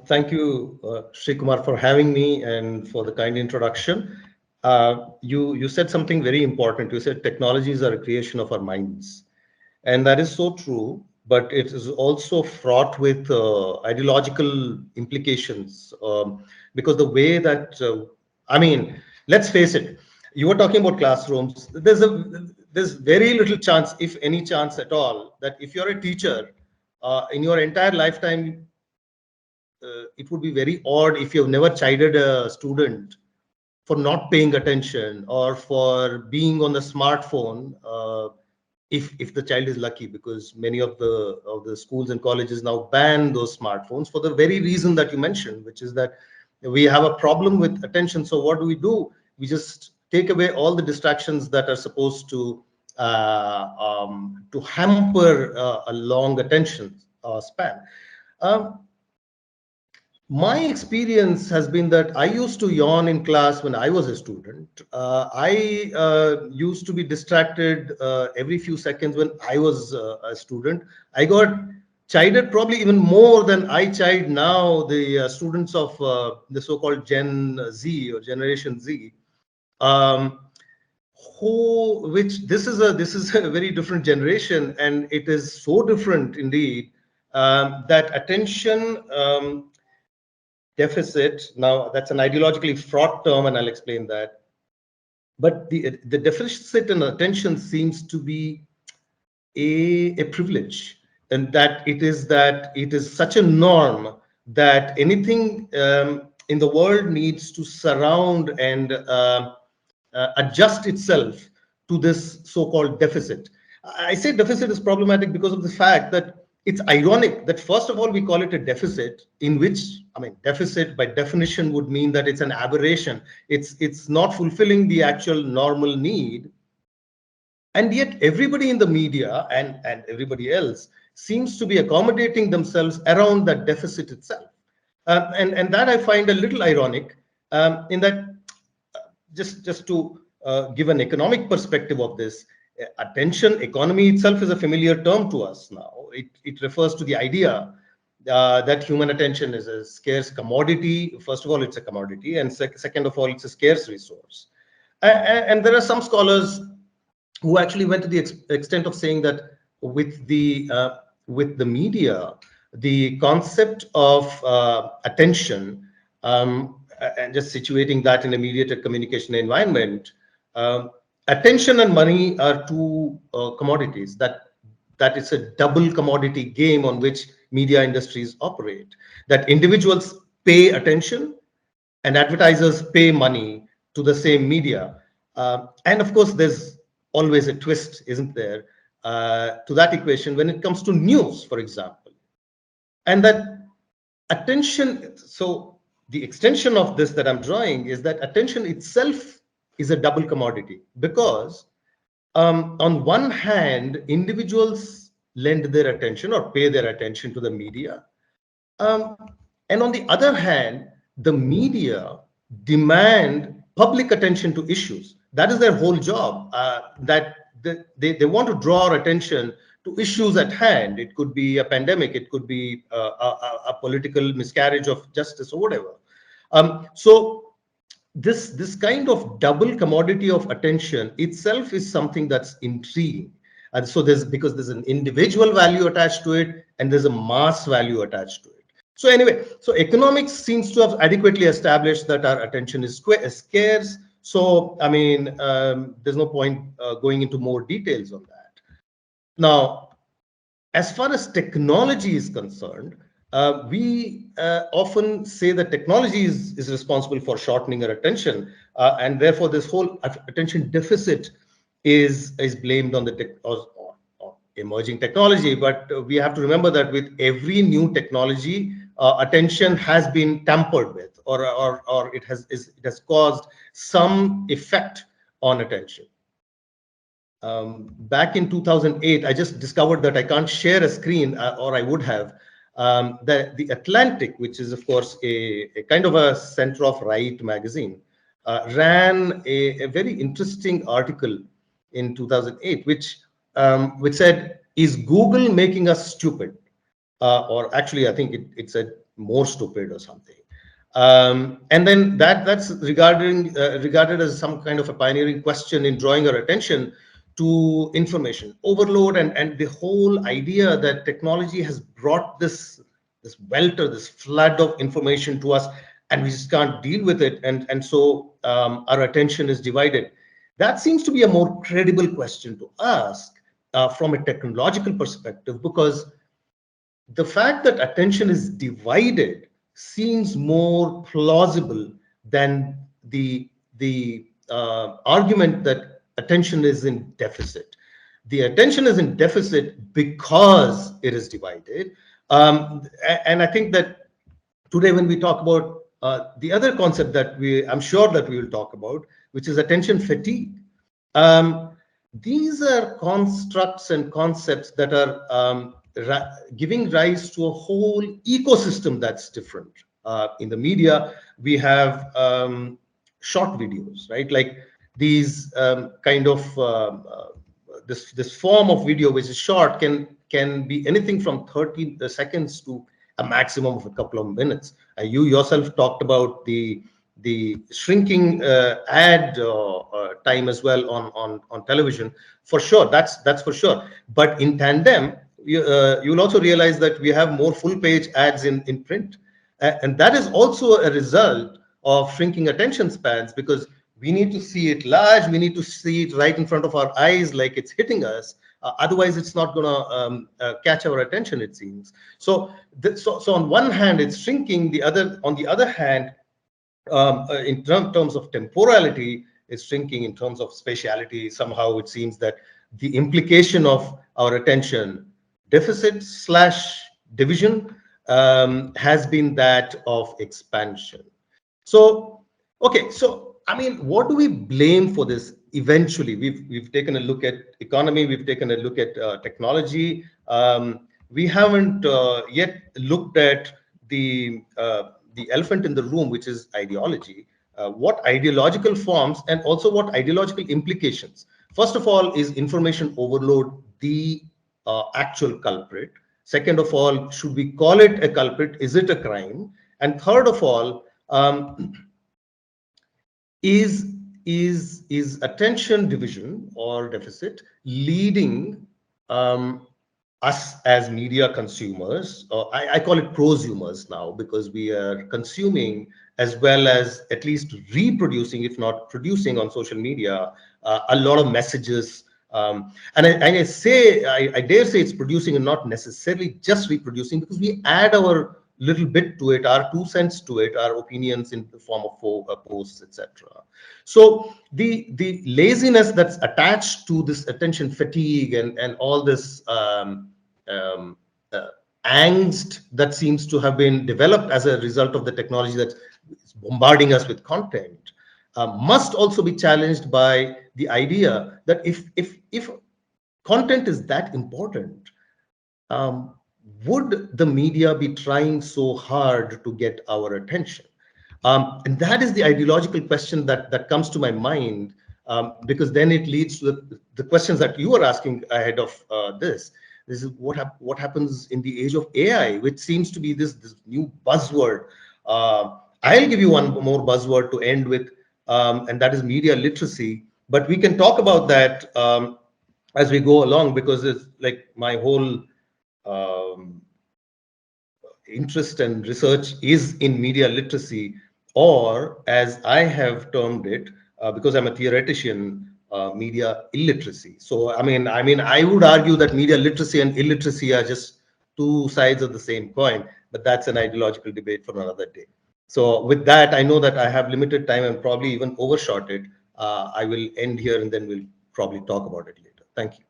Thank you, Sreekumar, for having me and for the kind introduction. You said something very important. You said technologies are a creation of our minds. And that is so true, but it is also fraught with ideological implications. Because the way that, I mean, let's face it, you were talking about classrooms. There's very little chance, if any chance at all, that if you're a teacher, in your entire lifetime, it would be very odd if you've never chided a student for not paying attention or for being on the smartphone. If the child is lucky, because many of the schools and colleges now ban those smartphones for the very reason that you mentioned, which is that we have a problem with attention. So what do? We just take away all the distractions that are supposed to hamper a long attention span. My experience has been that I used to yawn in class when I was a student. I used to be distracted every few seconds when I was a student. I got chided probably even more than I chide now the students of the so-called Gen Z or Generation Z, which this is a very different generation, and it is so different indeed that attention. Deficit, now that's an ideologically fraught term, and I'll explain that. But the deficit in attention seems to be a privilege, and that it is such a norm that anything in the world needs to surround and adjust itself to this so-called deficit. I say deficit is problematic because of the fact that it's ironic that first of all we call it a deficit, in which, I mean, deficit by definition would mean that it's an aberration. It's not fulfilling the actual normal need, and yet everybody in the media and everybody else seems to be accommodating themselves around that deficit itself, and that I find a little ironic. In that, just to give an economic perspective of this. Attention economy itself is a familiar term to us now. It refers to the idea that human attention is a scarce commodity. First of all, it's a commodity, and second of all, it's a scarce resource. And there are some scholars who actually went to the extent of saying that with the media, the concept of attention, and just situating that in a mediated communication environment. Attention and money are two commodities that it's a double commodity game on which media industries operate. That individuals pay attention and advertisers pay money to the same media. And of course, there's always a twist, isn't there, to that equation when it comes to news, for example. And that attention, so the extension of this that I'm drawing is that attention itself is a double commodity, because on one hand, individuals lend their attention or pay their attention to the media. And on the other hand, the media demand public attention to issues. That is their whole job, that they want to draw our attention to issues at hand. It could be a pandemic, it could be a political miscarriage of justice or whatever. So this kind of double commodity of attention itself is something that's intriguing. And so because there's an individual value attached to it and there's a mass value attached to it. So anyway, so economics seems to have adequately established that our attention is scarce. So, I mean, there's no point going into more details on that. Now, as far as technology is concerned, we often say that technology is responsible for shortening our attention, and therefore this whole attention deficit is blamed on the or emerging technology. But we have to remember that with every new technology, attention has been tampered with, or it has caused some effect on attention. Back in 2008, I just discovered that I can't share a screen, or I would have. The Atlantic, which is of course a kind of a center of right magazine, ran a very interesting article in 2008, which said, "Is Google making us stupid?" Or actually, I think it said, more stupid or something. And then that's regarded as some kind of a pioneering question in drawing our attention to information overload, and the whole idea that technology has brought this welter, this flood of information to us, and we just can't deal with it, and so our attention is divided. That seems to be a more credible question to ask from a technological perspective, because the fact that attention is divided seems more plausible than the argument that attention is in deficit. The attention is in deficit because it is divided. And I think that today, when we talk about the other concept that I'm sure that we will talk about, which is attention fatigue. These are constructs and concepts that are giving rise to a whole ecosystem that's different. In the media, we have short videos, right? Like these kind of this form of video, which is short, can be anything from 30 seconds to a maximum of a couple of minutes. You yourself talked about the shrinking ad time as well on television. For sure, that's for sure. But in tandem, you'll also realize that we have more full page ads in print, and that is also a result of shrinking attention spans, because we need to see it large, we need to see it right in front of our eyes, like it's hitting us. Otherwise, it's not going to catch our attention, it seems. So on one hand, it's shrinking. On the other hand, in terms of temporality, it's shrinking. In terms of spatiality, somehow it seems that the implication of our attention deficit / division has been that of expansion. So, okay, so I mean, what do we blame for this? Eventually, we've taken a look at economy, we've taken a look at technology. We haven't yet looked at the elephant in the room, which is ideology. What ideological forms and also what ideological implications? First of all, is information overload the actual culprit? Second of all, should we call it a culprit? Is it a crime? And third of all, is attention division or deficit leading us as media consumers, or I call it prosumers now, because we are consuming as well as at least reproducing, if not producing on social media, a lot of messages. And I dare say it's producing and not necessarily just reproducing, because we add our little bit to it, our 2 cents to it, our opinions in the form of posts, etc. So the laziness that's attached to this attention fatigue and all this angst that seems to have been developed as a result of the technology that's bombarding us with content must also be challenged by the idea that if content is that important, would the media be trying so hard to get our attention? And that is the ideological question that comes to my mind, because then it leads to the questions that you are asking ahead of this. This is what happens in the age of AI, which seems to be this new buzzword. I'll give you one more buzzword to end with, and that is media literacy. But we can talk about that as we go along, because it's like my whole interest and research is in media literacy, or as I have termed it, because I'm a theoretician, media illiteracy. So I mean, I would argue that media literacy and illiteracy are just two sides of the same coin, but that's an ideological debate for another day. So with that, I know that I have limited time and probably even overshot it. I will end here, and then we'll probably talk about it later. Thank you.